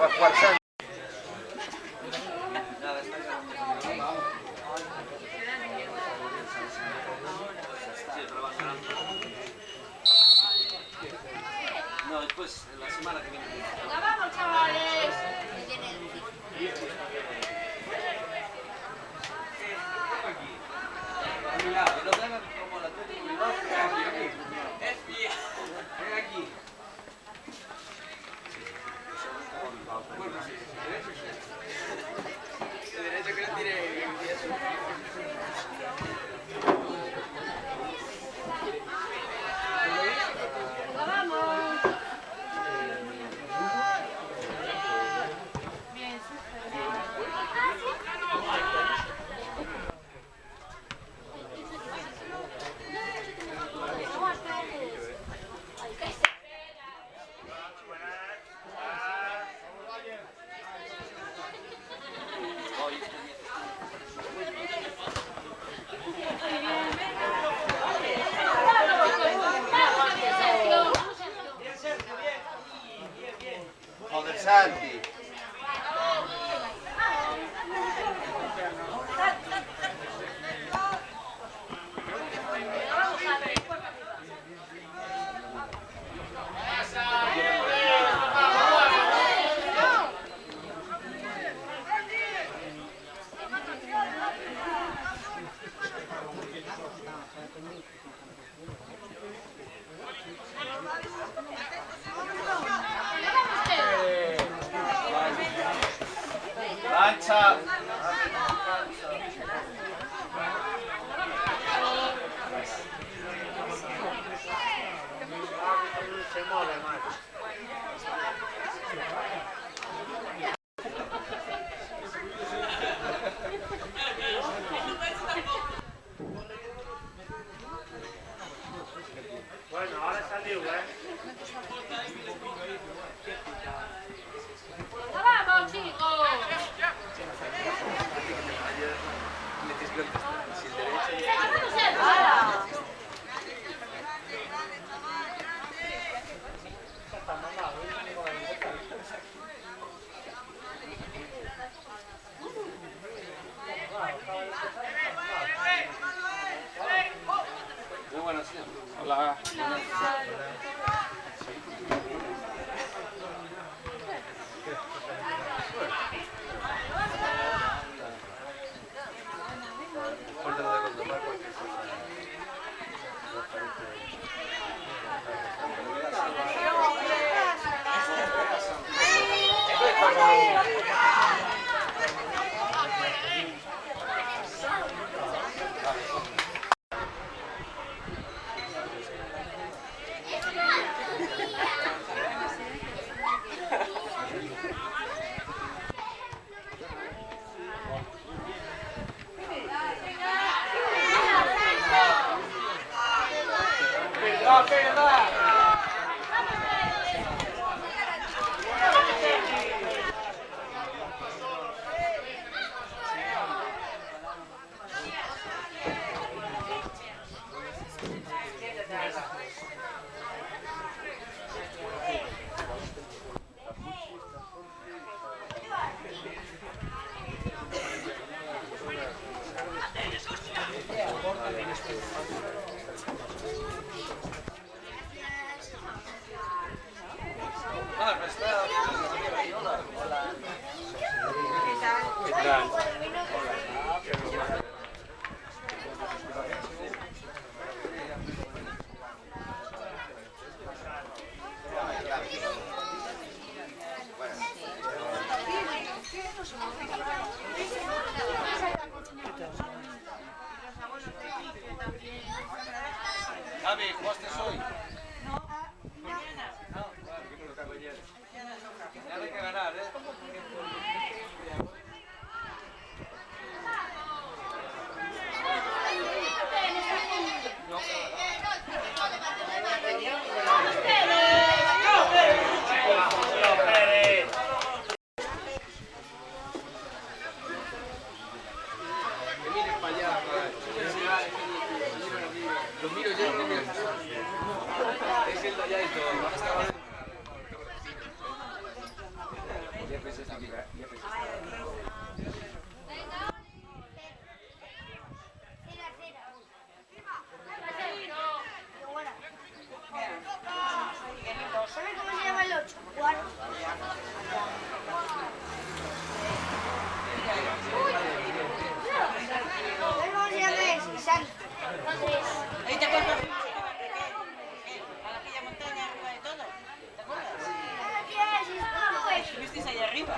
a jugar Santi. No, después, la semana que viene. ¡Venga, vamos, chavales! Mira, que lo hagan como la Atlético Bilbao. Es mía. Ven aquí. Bueno, sí, de derecho que le tire. ¡Venga, vamos! Bien, súper bien. Joder, Santi. Lancha. Bueno, ahora salió, ¡Venga, vamos, chicos! Muy buenas. Hola. ¿Estuvisteis ahí arriba?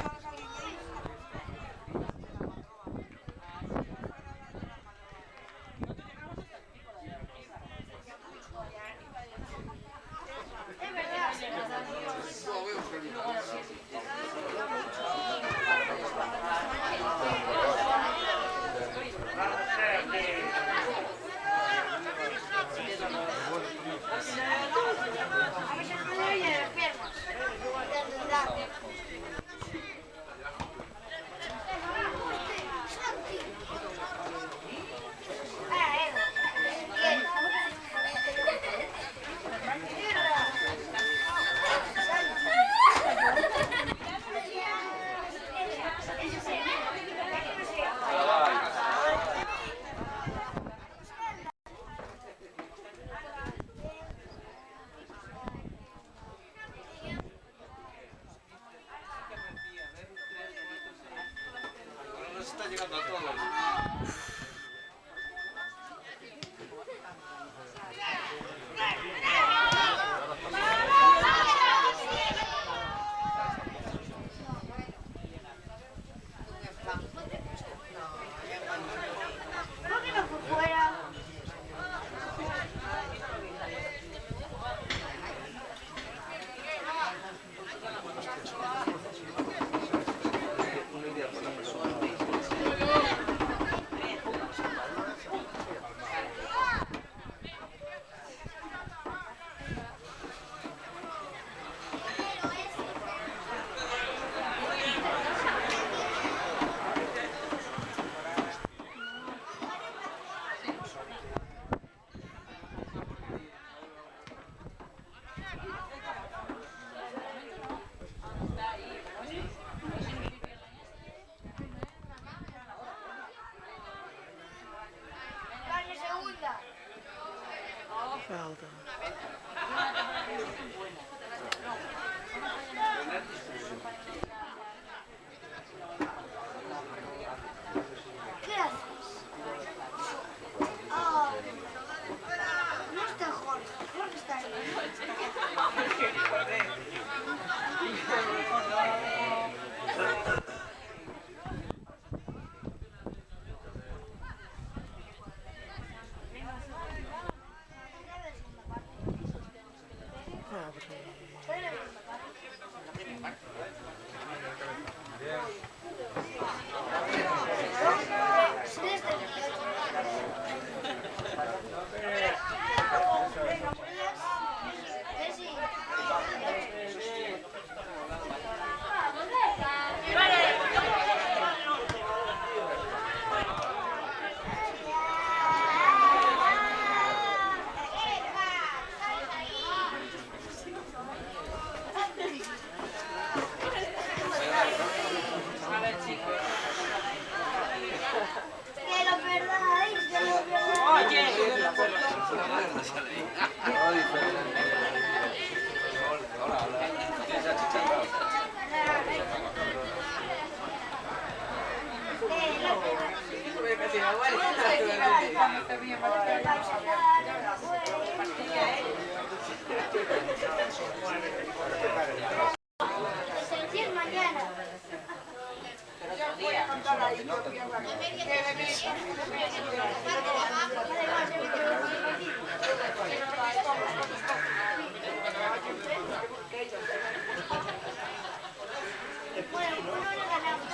Está llegando a todos. ¿Por qué no fue fuera? Dale segunda. Falta. ¿Qué haces? Ah, no está Jorge. Jorge está ahí. Que lo perdáis, que lo perdáis. Sentir mañana. Bueno, uno le ganamos.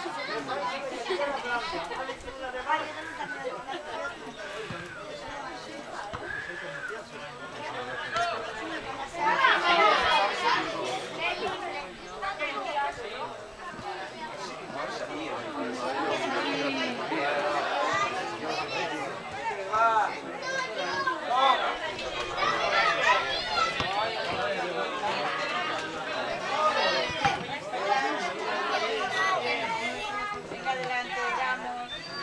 Venga adelante, vamos.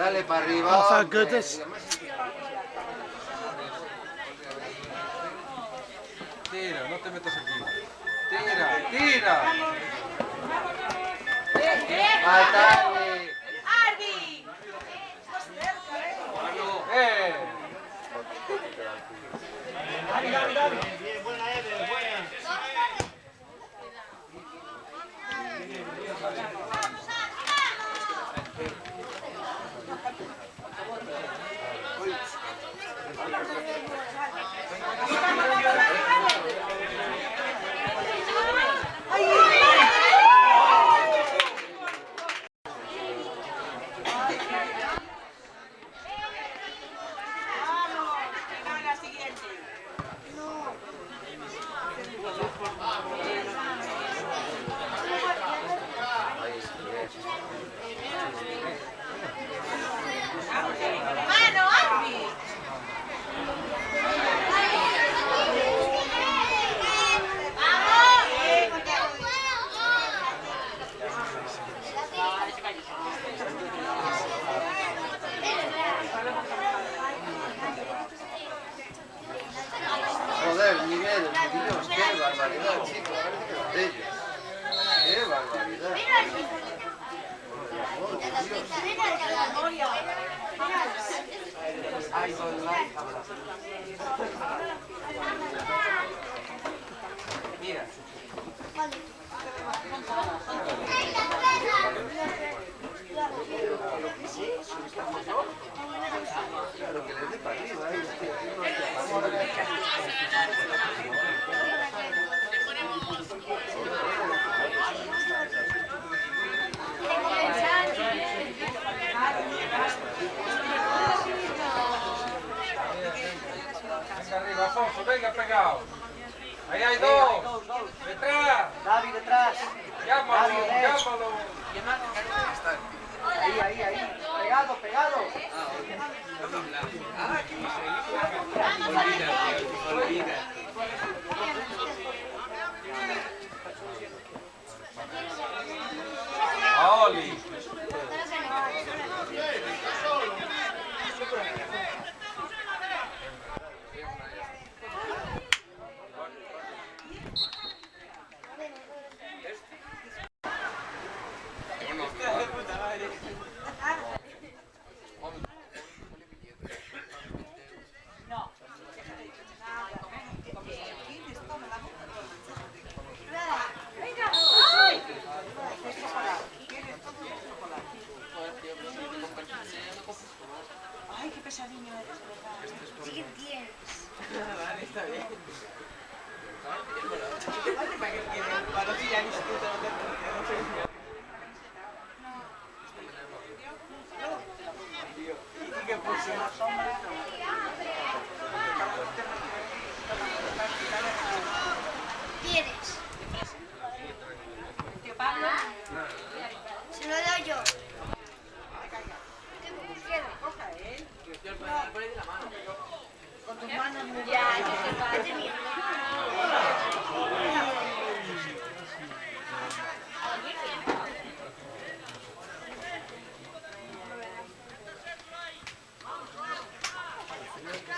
Dale para arriba. Oh, thank hombre. goodness. Tira, no te metas aquí. Tira, tira. Matale. ¡Arby! Estás cerca, ¡Mano, Arby! Joder, Miguel, Dios, qué barbaridad, chico, parece que es de ellos. Qué barbaridad. Ay, mira. Claro, que les dé para arriba, Venga arriba, Alfonso, venga pegado. Ahí hay dos. Detrás. David detrás. Llámalo, llámalo. Ahí. Pegado, pegado. Oli. Ay, qué pesadillo eres, ¿verdad? Sí que tienes. Vale, está bien. Vale, para que quede. Para los días que te lo ¿Y qué puso? Tienes. Tío Pablo. Se lo doy yo. Con tus manos muy Ya, yo sé cuál.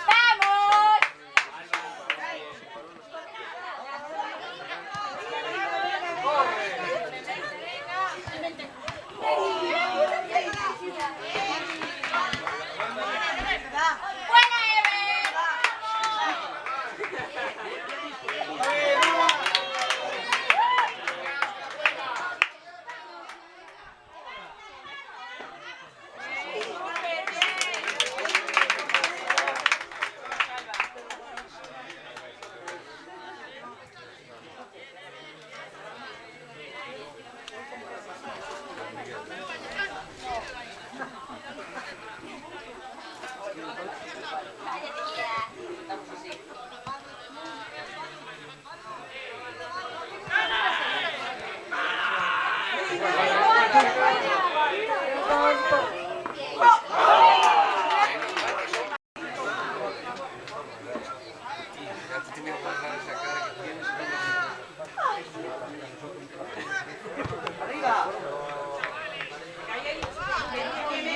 ¡Vamos! ¡Buena, Eve!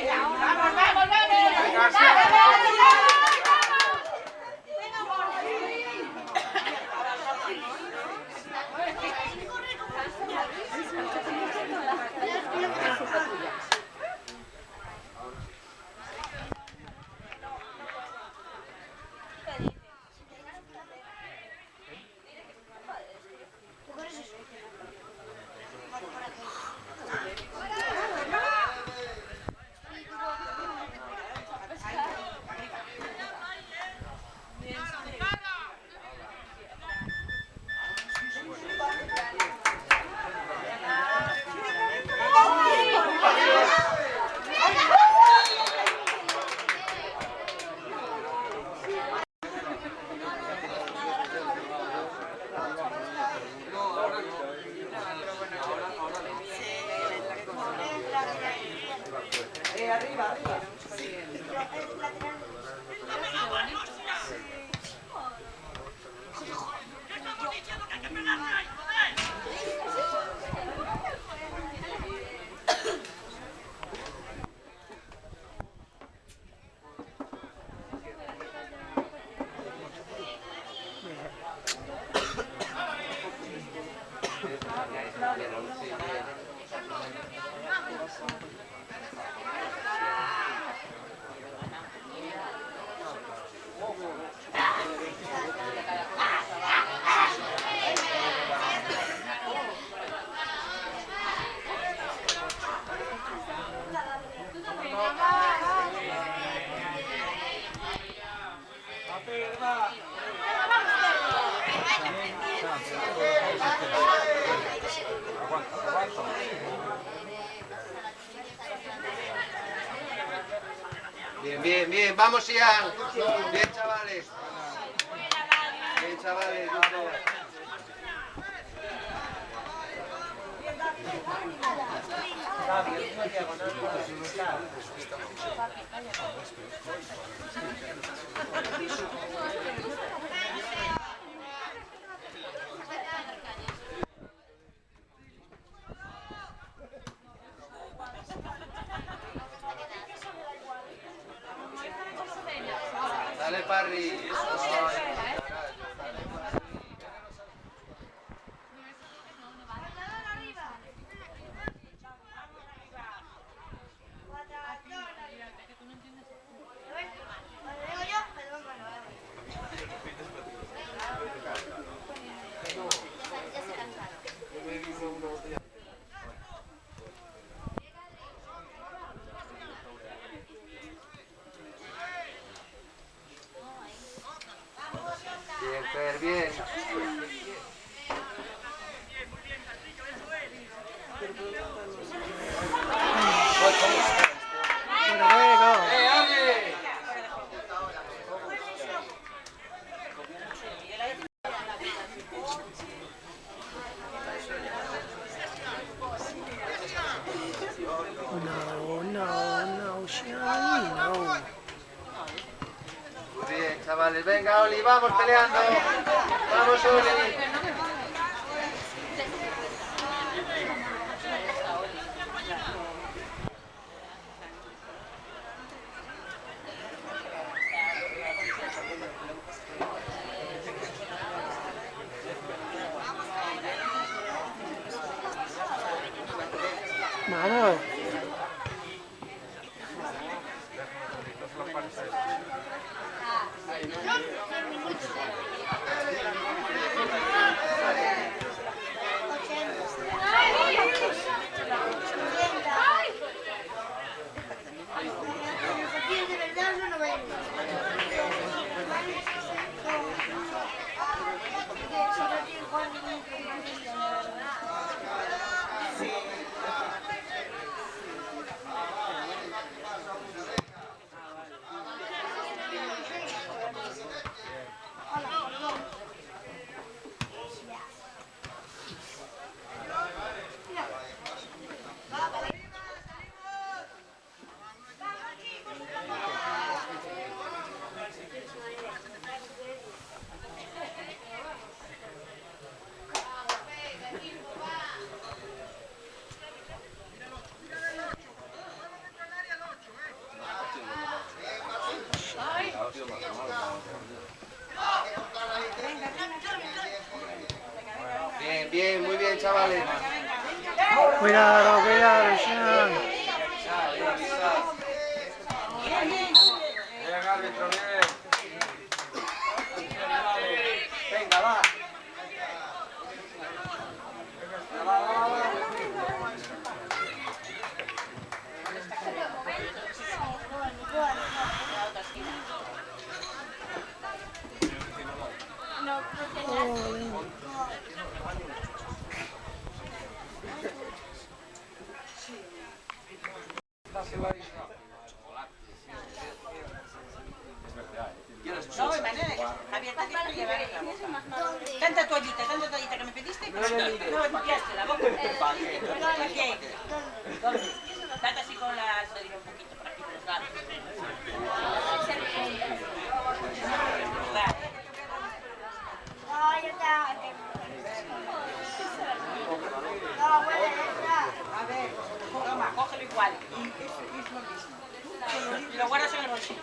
arriba. ¡Vamos, vamos! Arriba, arriba. Bien, bien, bien, vamos Ian. Bien, chavales. Bien, chavales, vamos. Dale, Parry. Bien, Fer, bien. Ale! No, Shani, no. Muy bien, chavales. Venga, Oli, vamos peleando. Vamos, Oli. Mano. Bien, bien, muy bien, chavales. Cuidado, Sean. Bien, árbitro, bien. Venga, va. No, Manuel, Javier, te tienes que llevar en la boca. Tanta toallita que me pediste. No, limpiaste la boca. ¿Para qué? ¿Dónde? Date así con la saliva un poquito. A ver, toma, cógelo igual. Y lo guardas en el bolsillo.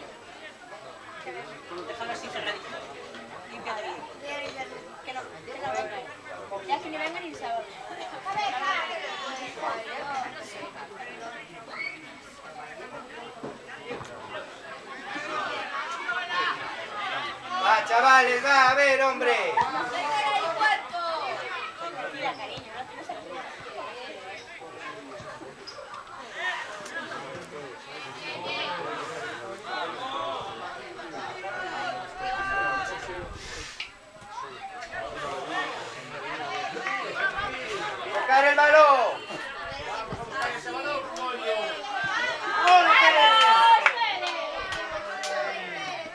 Déjalo así cerradito. Límpiate bien. Que no venga. Ya que ni venga ni sábado. Va, chavales, va, a ver, hombre. Mira, cariño, no tienes aquí. Tocar el balón.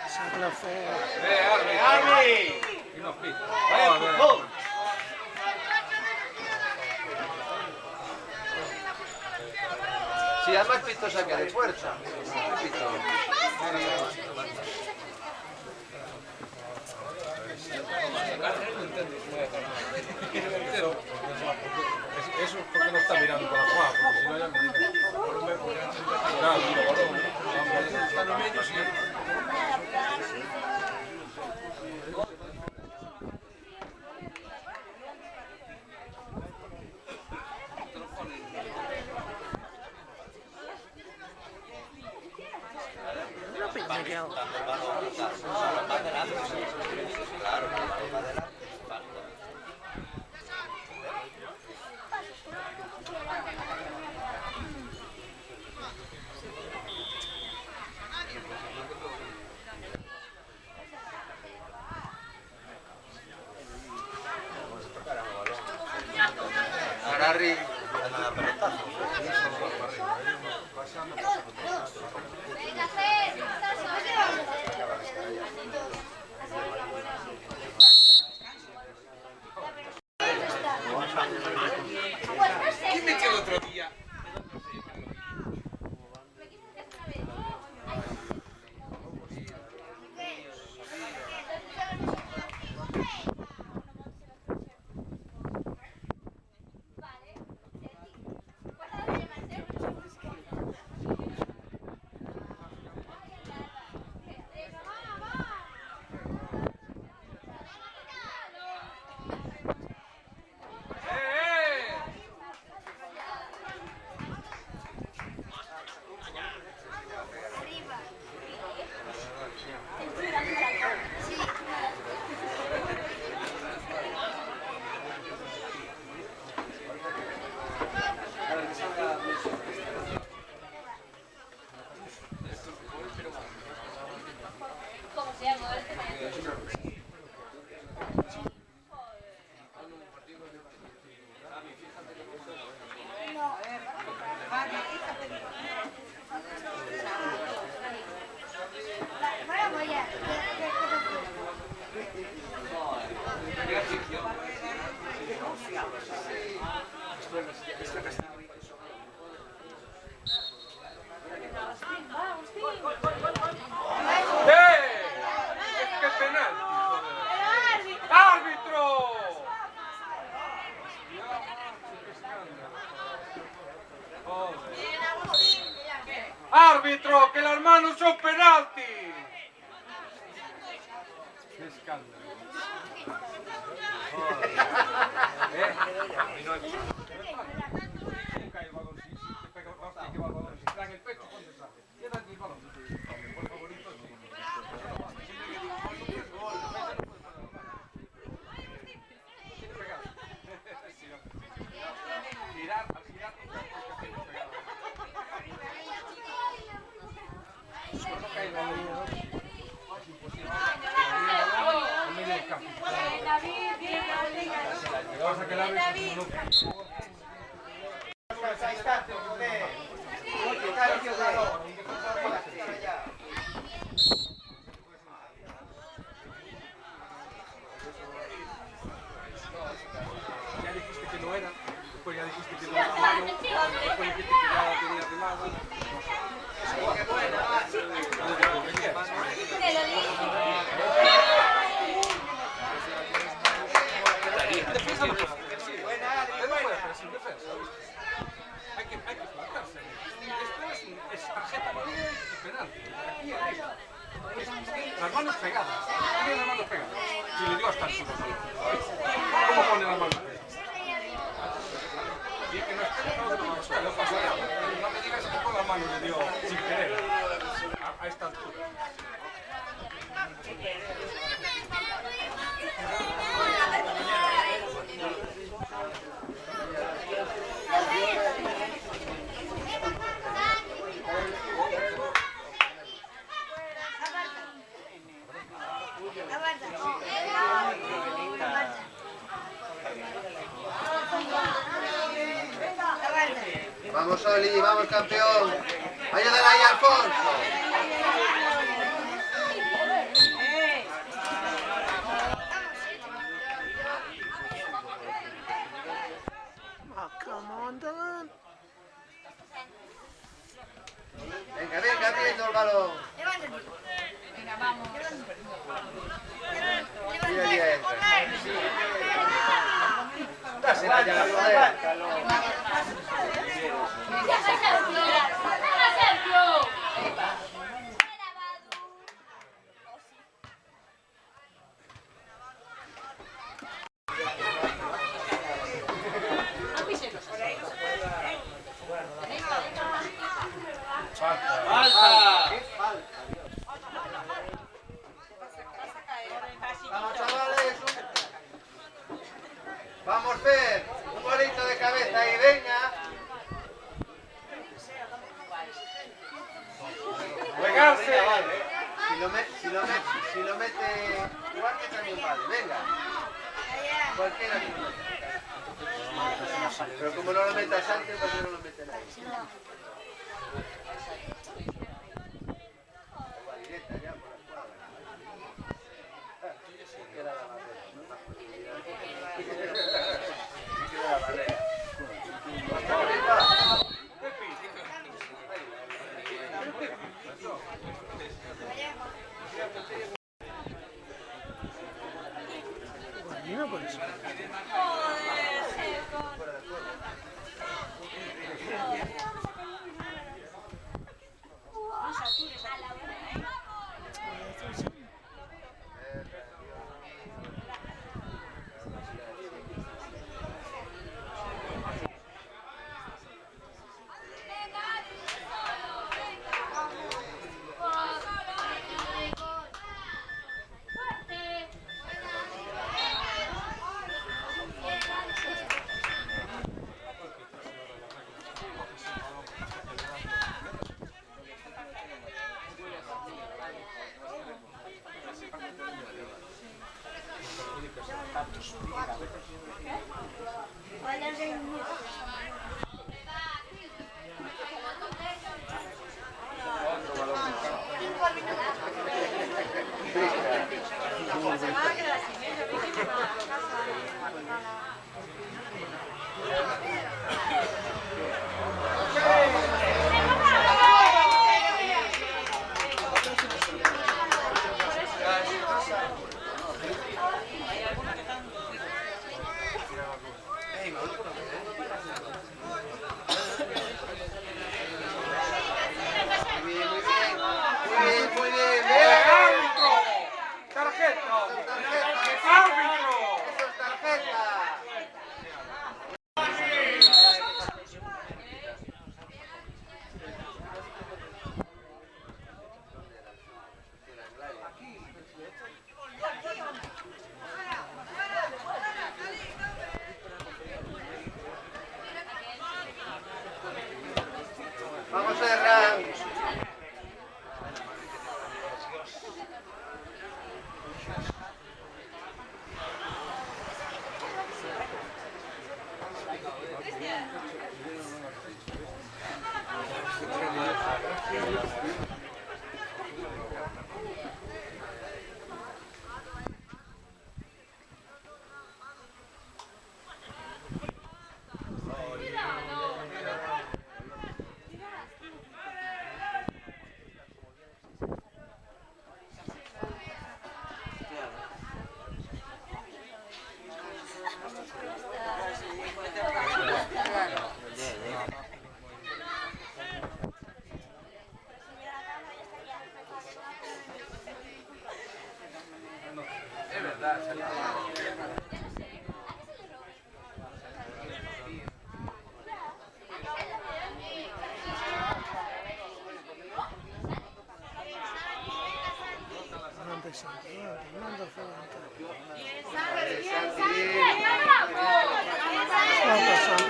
Sácalo fuera. Arby. Vaya fútbol. Sí, además Pito saca de fuerza. Pito. Eso es porque no está mirando para abajo, porque si no ya me dice. Claro, está en el medio, sí. No pensé que hago. Harry. Venga, Fer. ¿Quién me echó el otro día? ¿Cómo se llama? ¡Qué penal! ¡Árbitro! ¡Árbitro! ¡Que las manos son penalti! ¡Qué escándalo! Nunca el balón, si te pega hostia, que va el balón, si te da en el pecho, ¿cuándo sale? Queda en el balón. Por favorito, sí. Girar, al girar, solo cae el balón. Es imposible. En medio del campo. David, bien, Te vas a quedar después ya dijiste que no era malo, después dijiste que ya tenía remada. ¡Qué buena! Te lo dije. Defensa no puede hacer, sí. Él no puede hacer sin defensa, ¿viste? Hay que plantarse. Esto es tarjeta amarilla y penalti. Aquí las manos pegadas. Tiene las manos pegadas. Si le dio hasta el suelo. ¿Cómo pone las manos pegadas? Y que no esté no pasa nada. No me digas que con la mano le dio sin querer a esta altura. Vamos, Oli, vamos, campeón. Ayúdale ahí, Alfonso. Oh, come on, Dylan. Venga, venga, abriendo el balón. Venga, vamos. Mira, mira, dásela ya, joder. ¡Deja Sergio! Vamos, chavales. Vamos, Fer. Un golito de cabeza ahí, venga. ¡Pegarse! Si lo mete Duarte también vale, venga. Cualquiera que lo meta. Pero como no lo metas antes, pues no lo meten ahí. O va directa ya por la escuadra. Queda la barrera, ¿no? Más posibilidades. Queda la barrera. Mira por eso. Muy bien. ¡Árbitro! ¡Tarjeta! ¡Árbitro! Eso es tarjeta. Vamos a cerrar.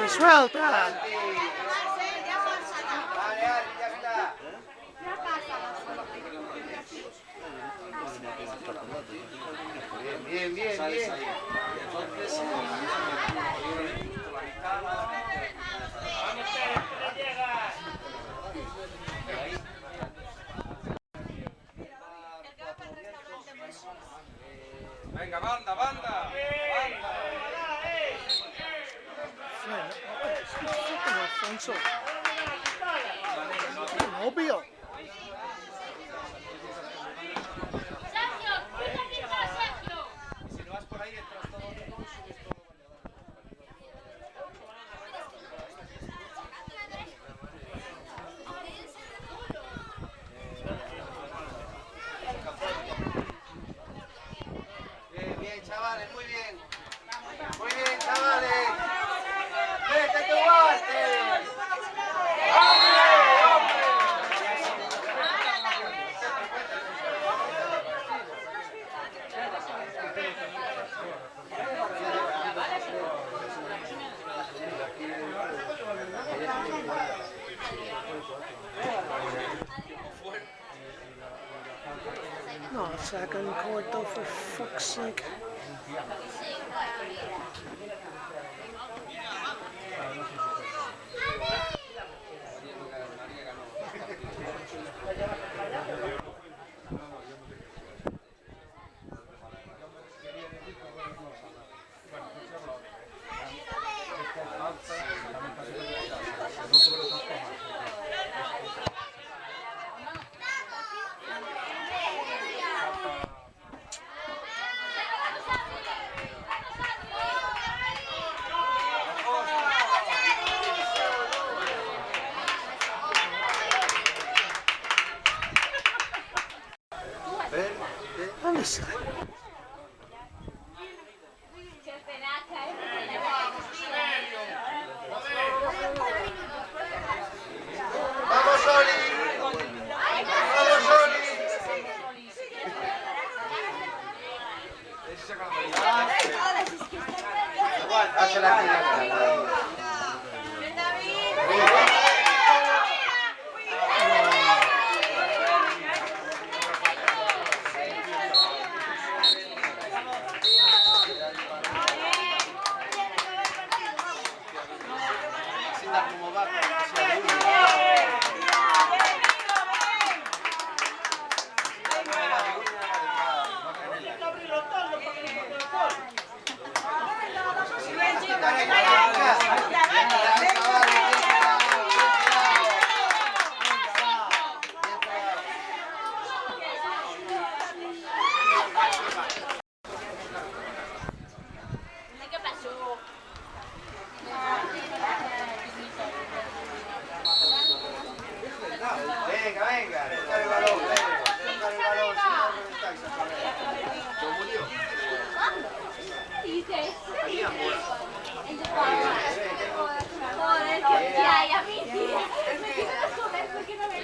Suelta. Vale, ya está. Bien, bien, bien, bien. Venga, banda, banda. Alfonso. Obvio. Si no vas por ahí, entras todo subes todo. Bien, bien, chavales, muy bien. Muy bien, chavales. ¡Vete tu guante! ¡Hombre, hombre! No, second quarter for fuck's sake. ¿Dónde está? ¡Vamos, Oli! ¡Vamos, Oli! Hace la tira. Como va, ¿Qué pasó? venga, venga, tocar el balón, tocar el balón, si no reventáis a correr. ¿Lo murió? Dices. Joder, que ya, y a mí, tía. Me quieres joder, ¿por qué no me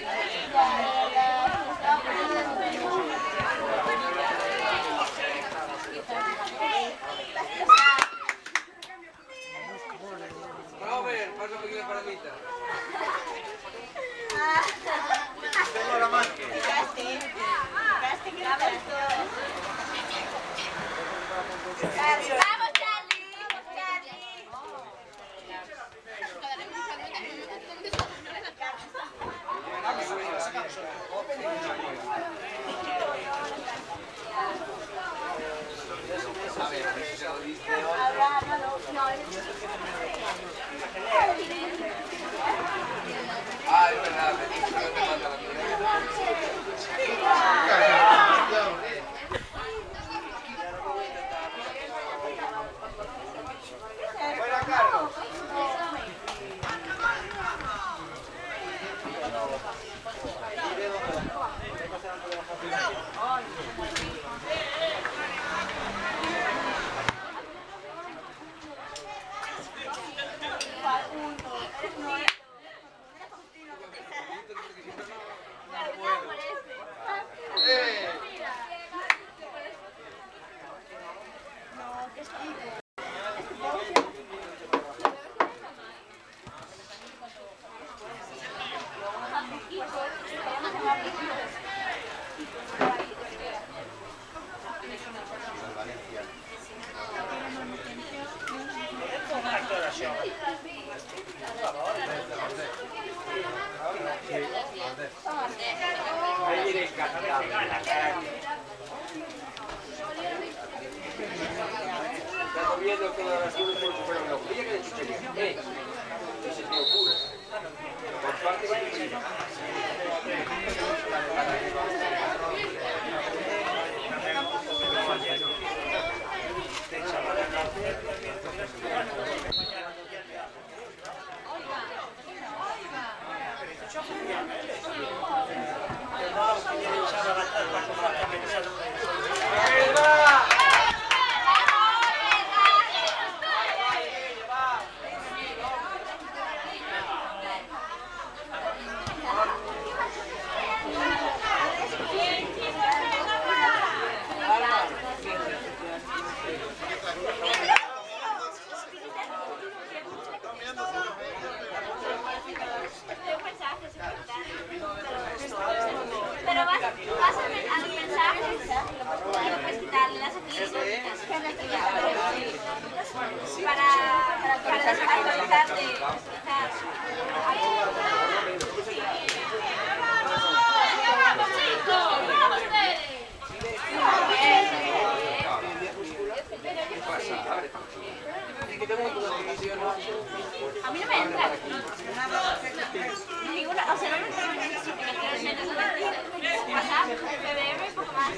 Robert, pasa un poquito para la mitad. Tengo la mano. ¡Vamos, Charlie! Charlie! todas las cosas como si fuera una botella que de chuchería. No se te ocurre. Por parte de chuchería. Pero vas a los mensajes y después quitarle las actividades para actualizarte. A mí no me entra. Ninguna, o sea, no me entra. Ajá, BBM un poco más.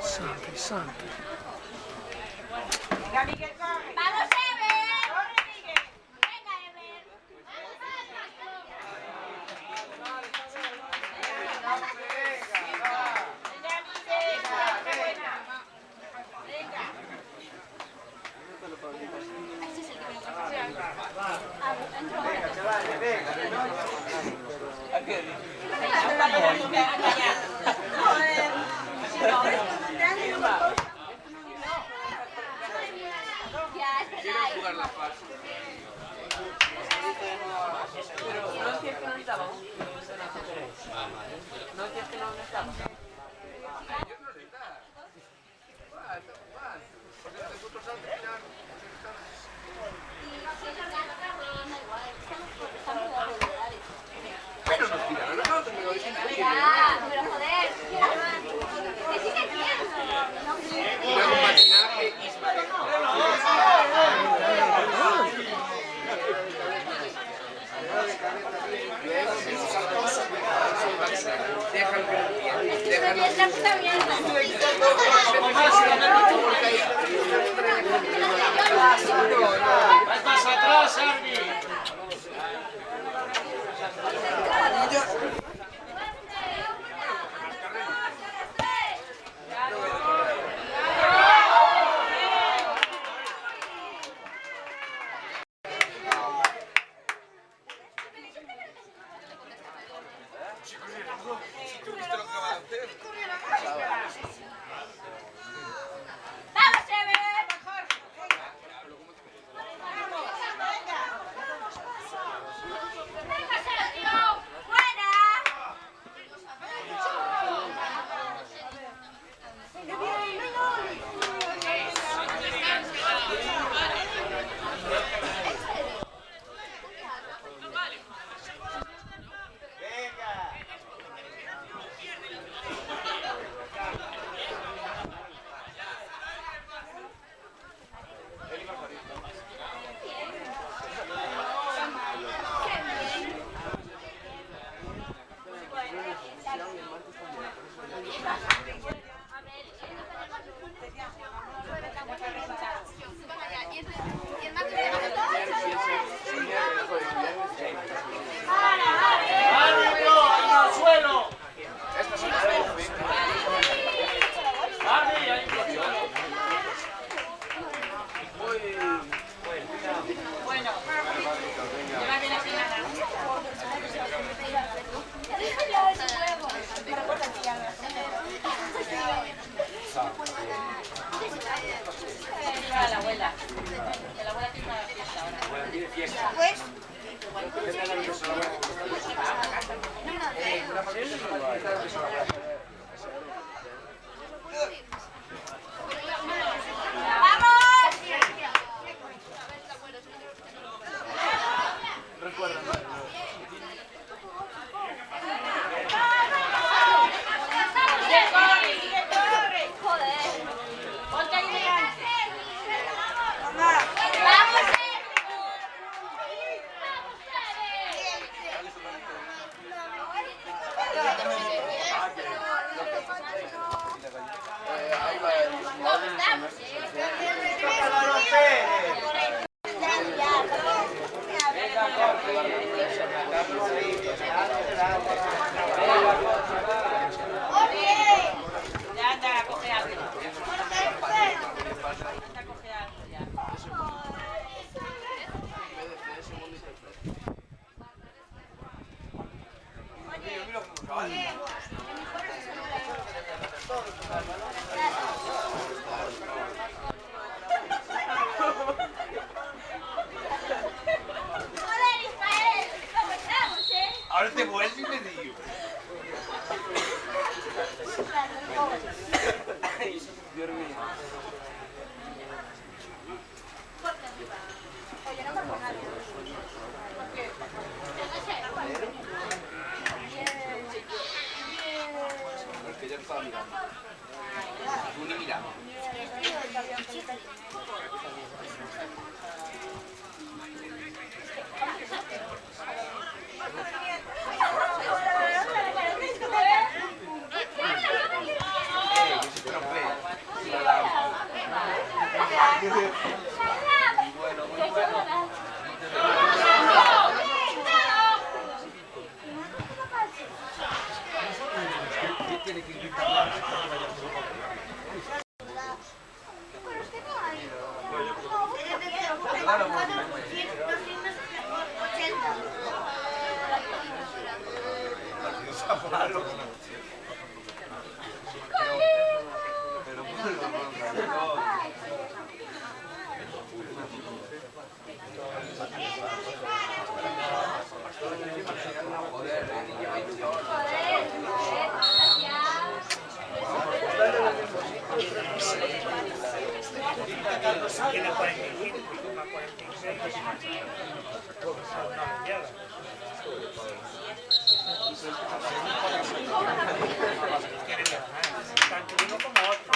Santi, santi. Venga, Miguel, corre. ¡Vamos, Ever! Corre, Miguel. ¡Venga, Ever! Este es el que me gusta. Ah, entro ahora. Ya, es verdad. Jugar la paz. Pero no es que no estábamos. No es que no estábamos. Ellos no les da. Porque nosotros al final. Pero nos tiran a nosotros, me lo dicen. Ya, pero joder. Que sí que pienso. Luego patinaje y déjalo que lo entiendan. Déjalo. Es la puta mierda. Ya anda a coger algo. Anda a coger algo ya. Joder, Ismael, ¿cómo estamos, Ahora te vuelves y me digo. Porque ya estaba mirando. Tú ni mirando. Bueno, muy bueno. Tiene 45 y toma 46. Una mundial. Quieren ganar, tanto uno como otro.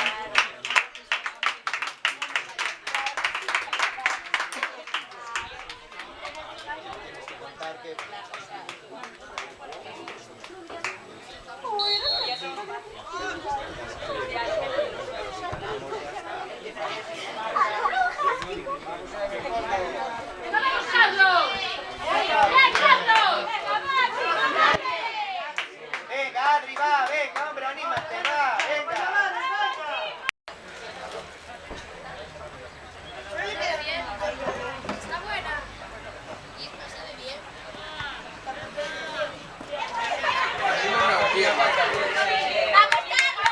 Venga, Adri, va, venga, hombre, anímate, va, venga. Está buena. Y no se ve bien. ¡Vamos, Carlos!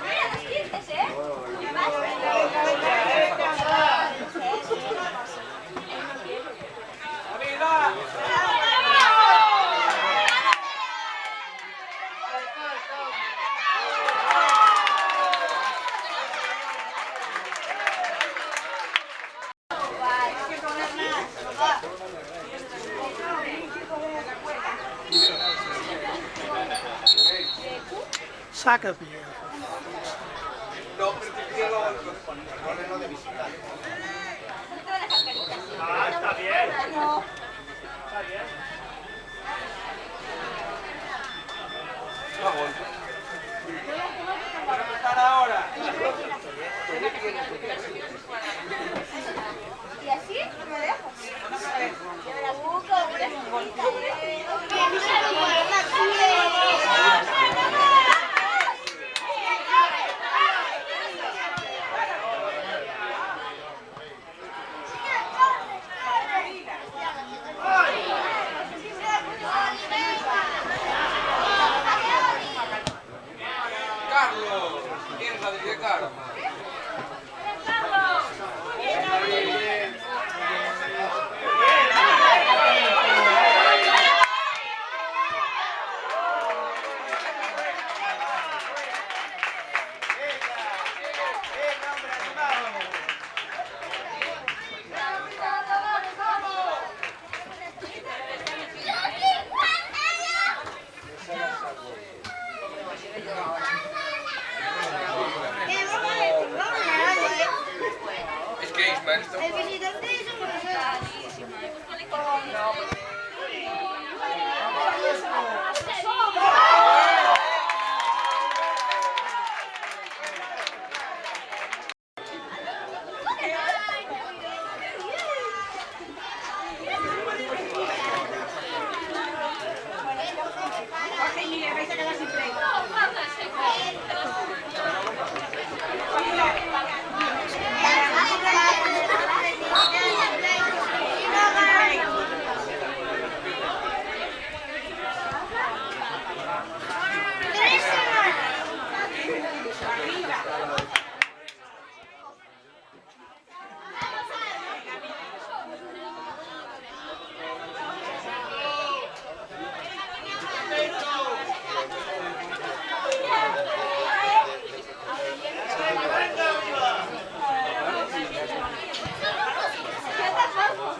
Mira los quintes, ¿eh? Saca bien. No, pero te quiero Ponelo de visita. Ah, está bien. No. Está bien. para empezar ahora. ¿Y así? ¿No me dejas? Yo la busco, ¿Quién sabe de cara? Es que Ismael está... El visitante es un profesor. Vais a quedar sin play.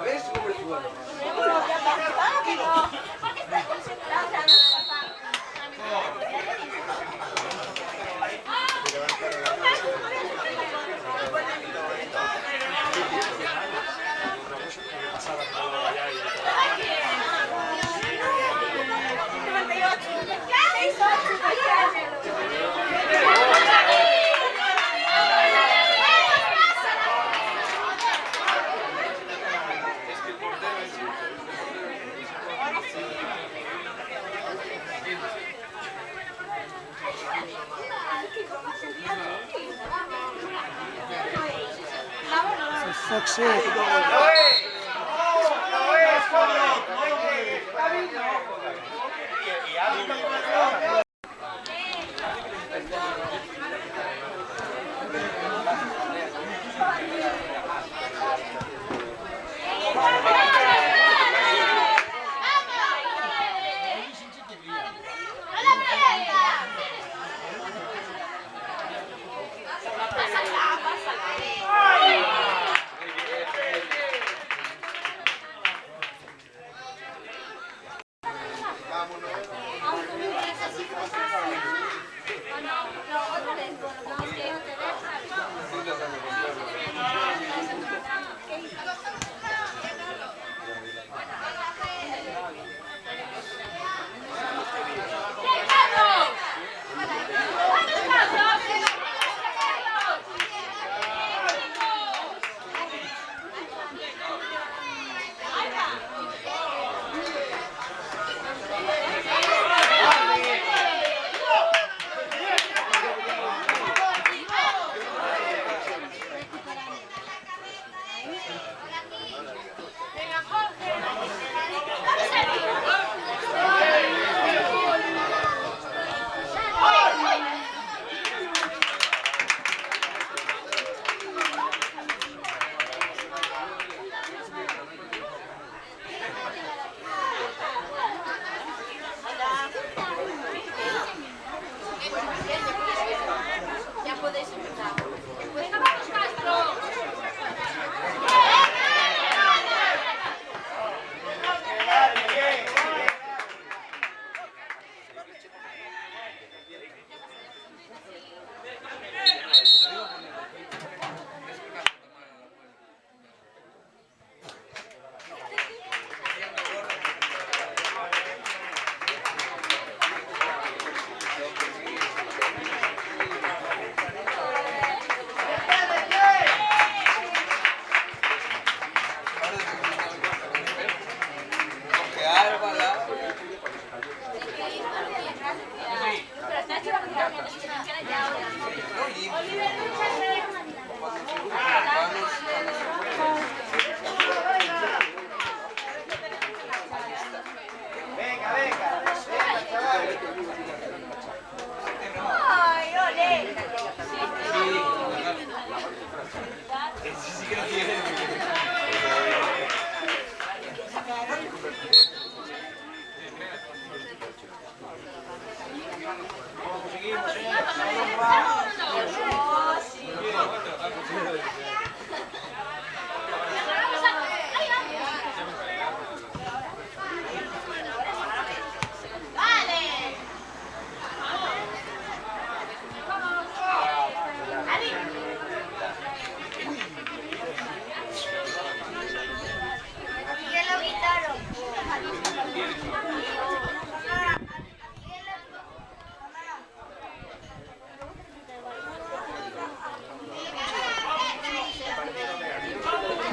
¿Ves cómo es bueno? For fuck's sake.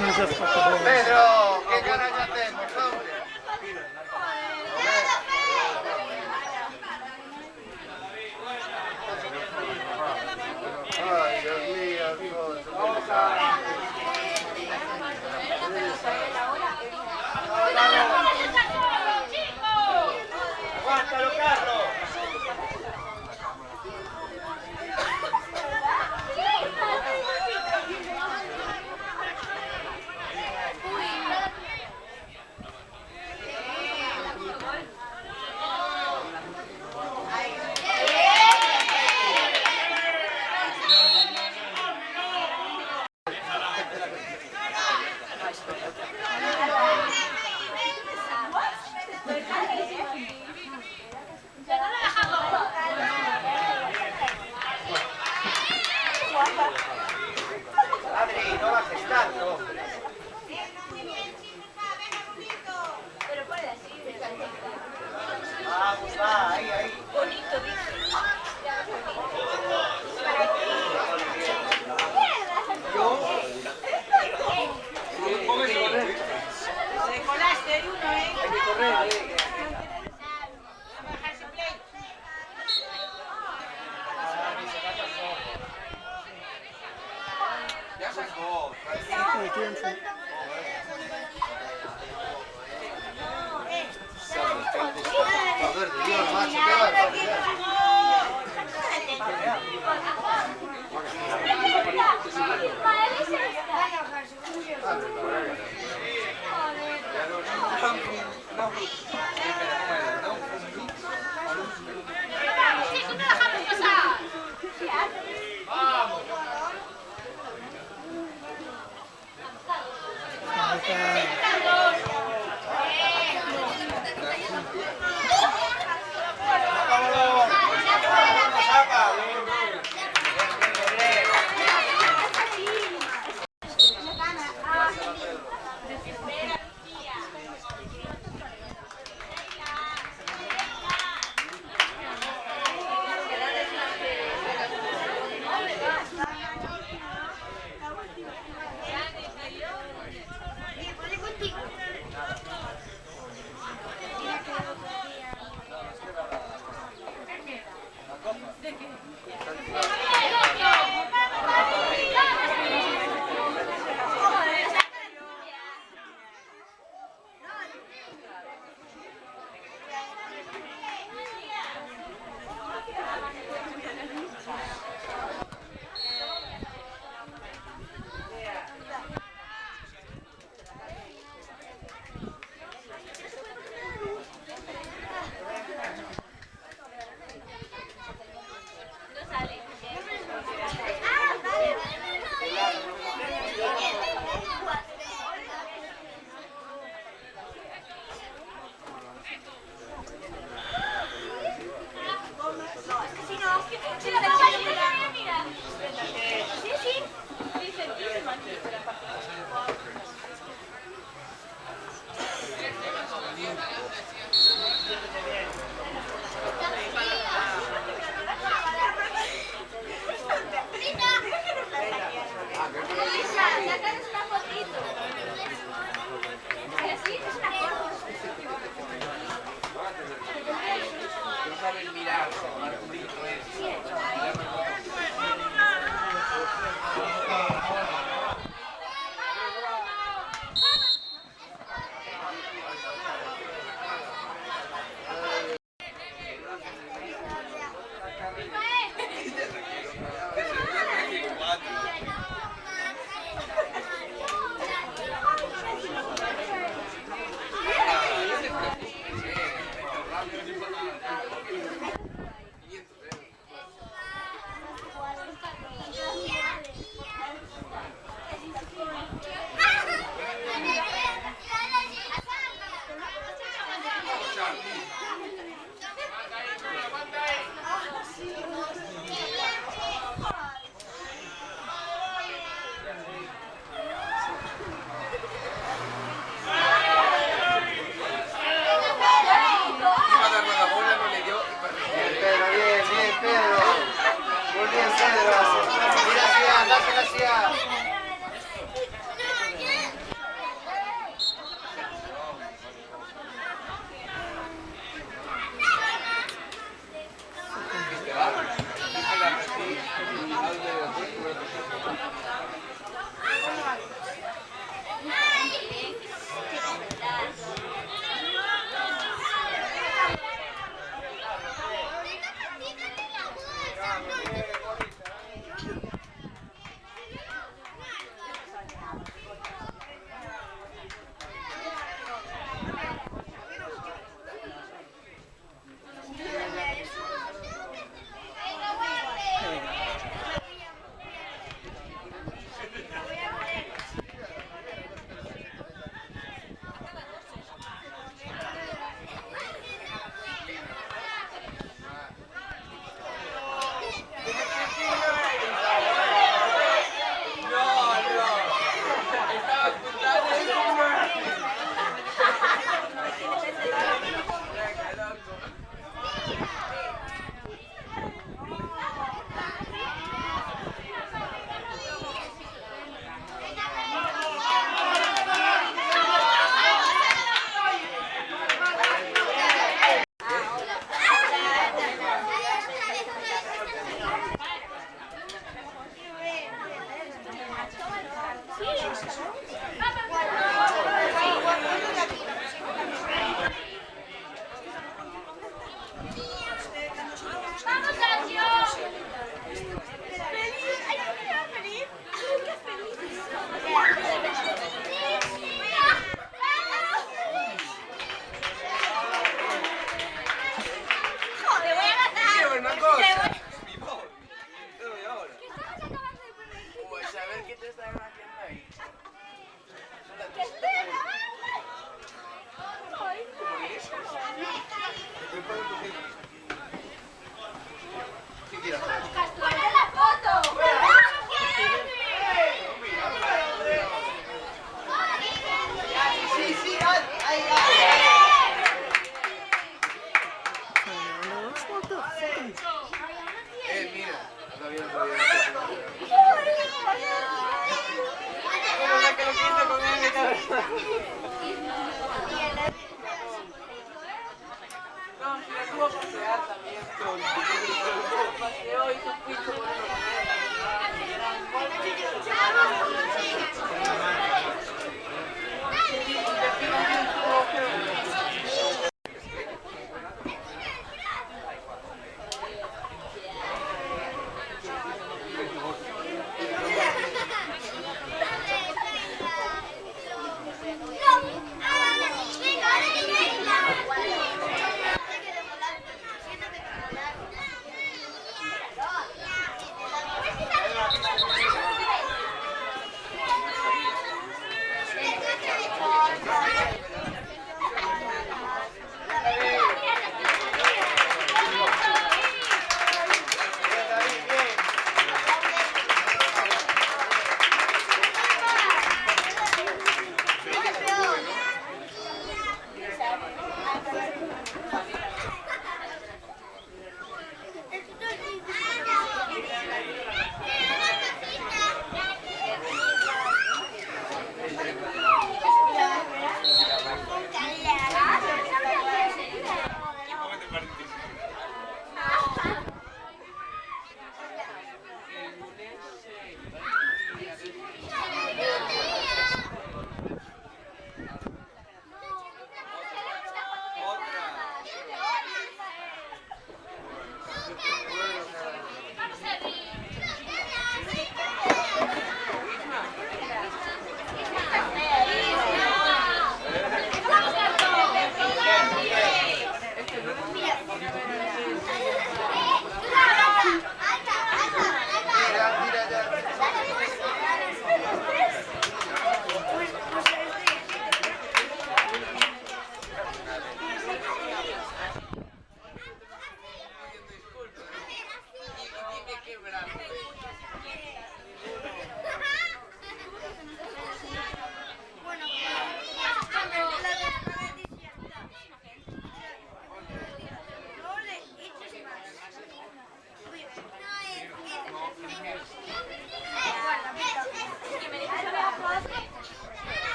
Motherfucker. Pedro, ¿qué carajo hacemos, hombre? Ay, Dios mío, Dios. ¡Aguántalo, Carlos! Adri, no bajes tanto, hombre. Pero puede así, Vamos, va, ahí. bonito, dice. Se colaste, hay uno, ¿eh? Hay que correr, Vamos a bajarse play. Ya sacó. El tiempo. Joder, Dios, macho, qué barbaridad. ¡Vamos, Sergio! ¡Feliz! ¡Ay, mira, feliz! ¡Ay, qué feliz! ¡Joder, voy a matar! Quiero ver una cosa. Mi móvil. Te doy ahora. ¿Qué estabas acabando de poner? Pues a ver qué te están haciendo ahí. ¡Qué espera! ¡Ay, ¿Qué quieres hacer? ¡Ponte la foto! Sí, sí, ay, ay, No, it's not the fucking... mira. Todavía no La que lo quita con él, cabrón. No, si la tuvo a pasear también. Paseó y su picho por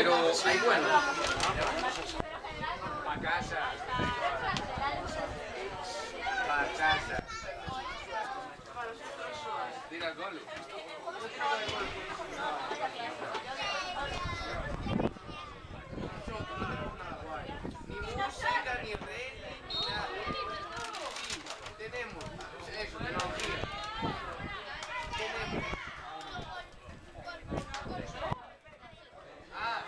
Pero hay buenos. Pa' casa. Para casa. Tira el gol. Ni música, ni regla, ni nada. Sí, tenemos eso, tecnología. Tenemos. Ah,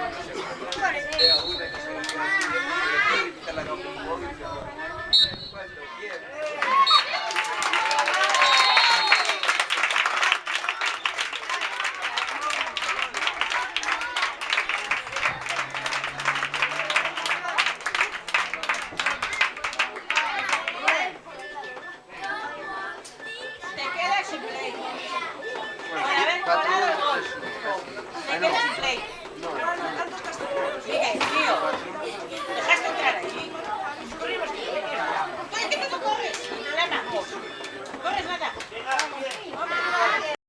una semana.